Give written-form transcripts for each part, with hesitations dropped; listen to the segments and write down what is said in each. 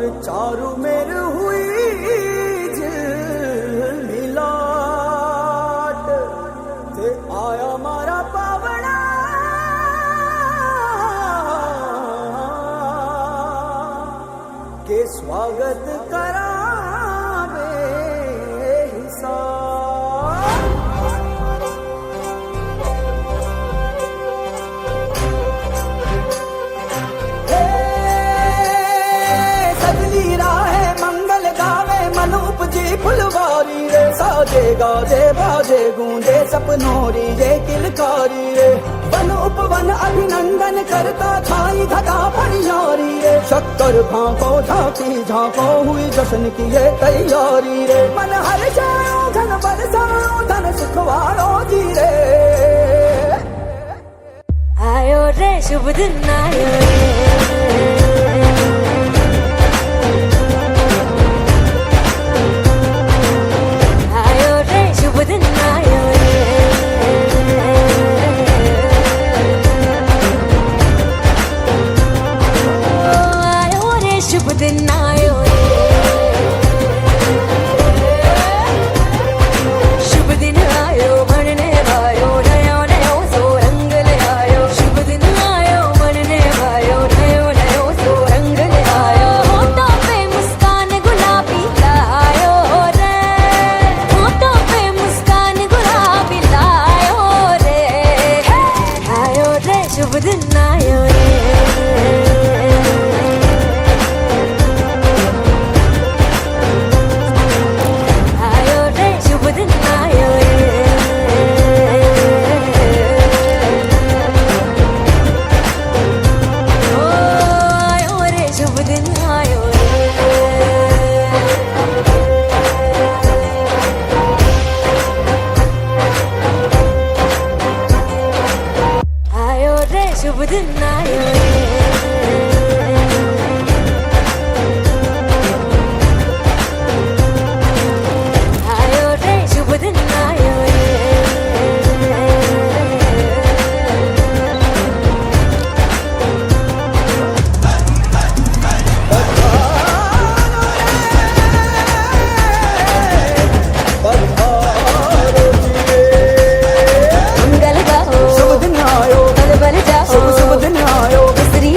चारू मेर हुई मिलाट ते आया मारा पावना के स्वागत करा फुलवारी रे साजे गाजे बाजे गूंजे सपनोरी रे किलकारी रे वन उपवन अभिनंदन करता छाई धगा परियारी रे शक्कर भांको झांकी झांको हुई जश्न की ये तैयारी रे मन हर जाओ धन बरसाओ धन सुखवारो जी रे आयो रे शुभ दिन आयो रे शुभ दिन आयो रे आयो रे शुभ दिन आयो रे मंगल गाओ शुभ दिन आयो बल बल जाओ शुभ दिन आयो श्री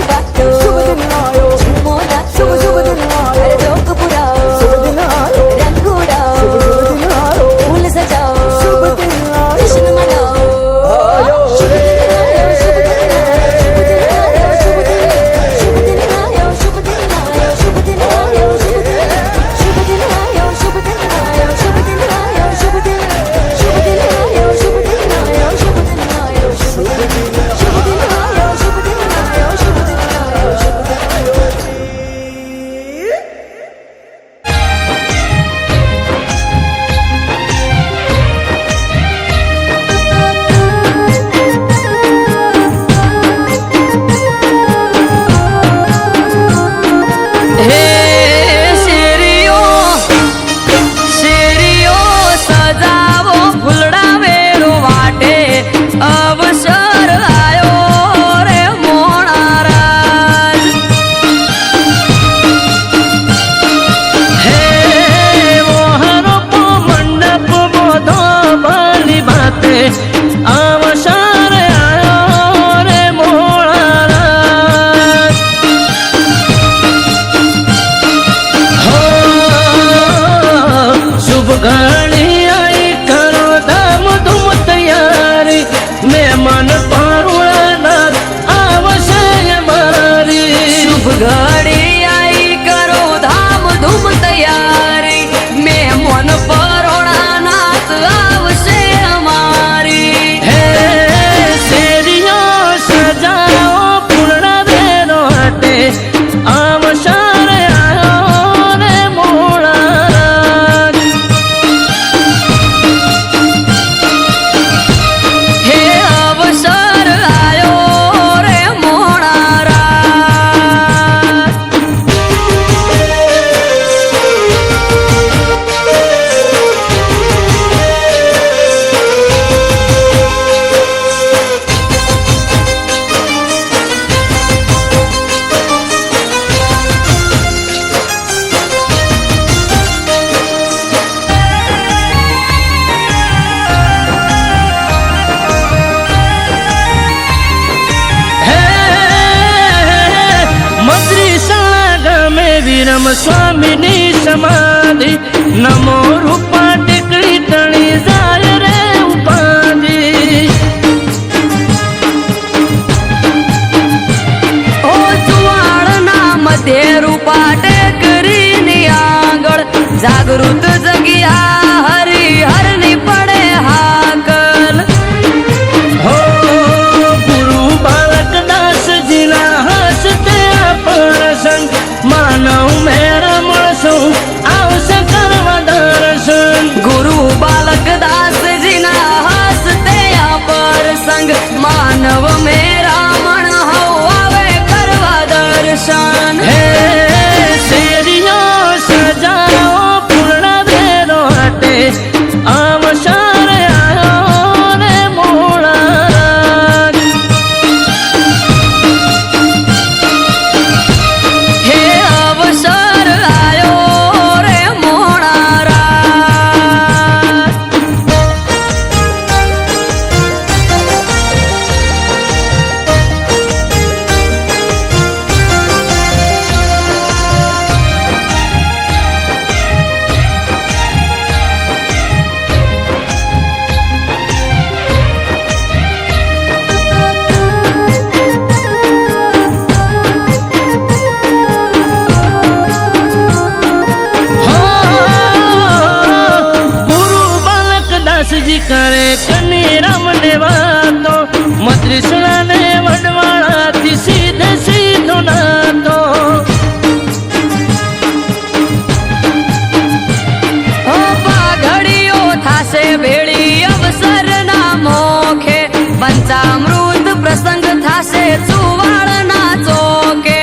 આશ્રમ સ્વામીની સમાધિ નમો રૂપા ટેકડી તણી જાય રે ઉપાધિ ઓ સુવાળના મધ્ય રૂપા ટેકરીની આગળ જાગૃત જગ્યા હરિહરની પડે હાકલ હો ગુરુ બાલક દાસજીના હસ્તે પ્રસંગ માનવ મેરા મળશું આવશે કરવા દર્શન ગુરુ બાલક દાસજીના હસ્તે આ પ્રસંગ માનવ મેરા મણ હવ આવે કરવા દર્શન હે શેરીઓ સજાઓ પૂર્ણ ભેરો હટે અવસર આયો રે મોળા હે અવસર આયો રે મોણારા ગુરુ બાલક દાસજી કરે કની રમને વાતો મત્રીસણાને વડવાળાથી સીધે સીધો નાતો ઓ પાઘડીઓ થાશે ભેળી અવસરના મોખે પંચામૃત પ્રસંગ થાશે સુવાળના ચોકે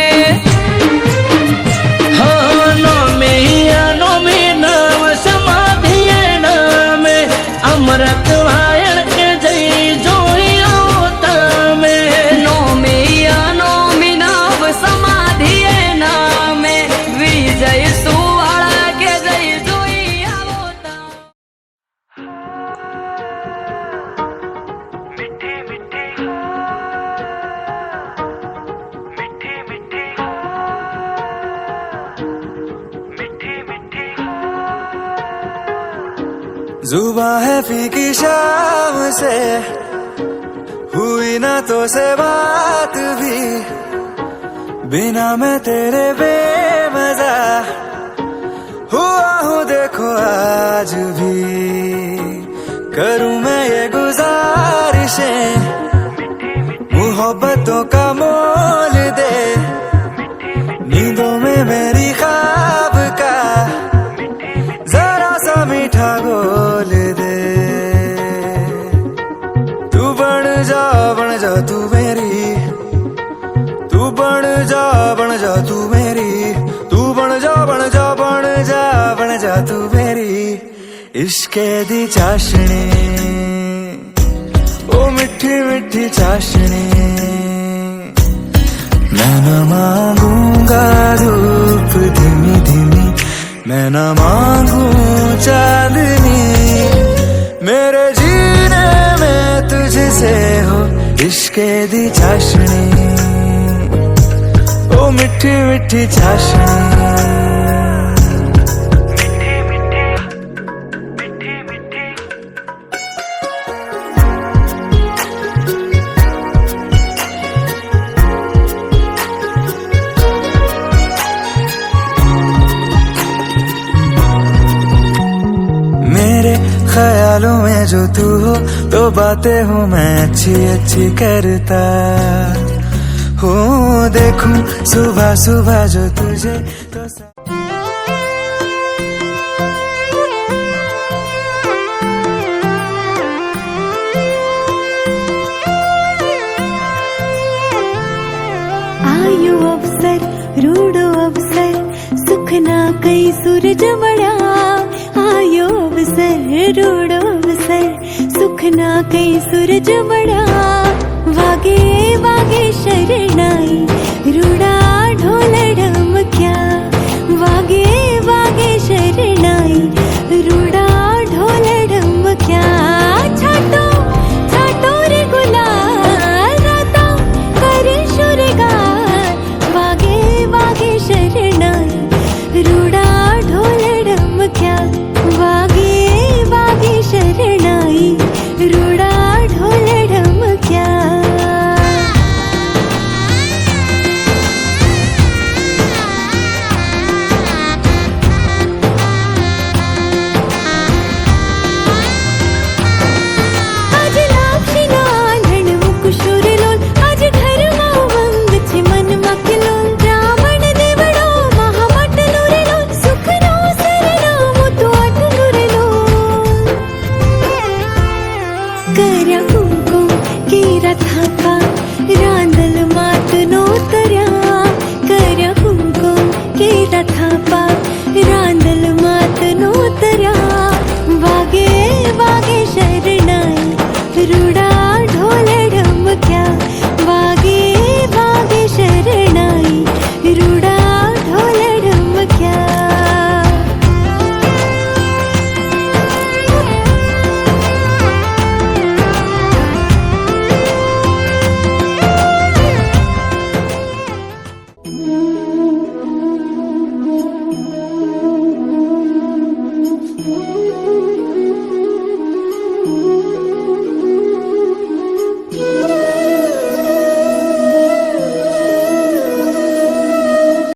અમૃત વાયણ કે જઈ જોઈ આવો તમે નોમી નવ સમાધિએ નામે વિજય સુવાળા કે જય જોઈ આવો તમે जुबां है फीकी शाम से हुई ना तो से बात भी बिना मैं तेरे बेमजा हुआ हूँ देखो आज भी करूँ मैं ये गुजारिशें मोहब्बतों का मोल दे नींदों में मेरी ख्वाब का जरा सा मीठा गोल दे तू बन जा तू मेरी तू बन जा तू मेरी तू बन जा तू मेरी इश्के दी चाशनी ओ मिठी मिठी चाशनी मैं न मांगूंगा धूप धीमी धीमी मैं न मांगू चांदनी मेरे जीने में तुझसे हो इश्के दी चाशनी ओ मिठी मिठी चाशनी ख्यालों में जो तू हो तो बातें हूँ मैं अच्छी अच्छी करता हूँ देखूं सुबह सुबह जो तुझे तो आयो अवसर रूडो अवसर सुखना कई सूरज मड़ा आयो अवसर रूडो अवसर सुखना कई सूरज मड़ा वागे वागे शर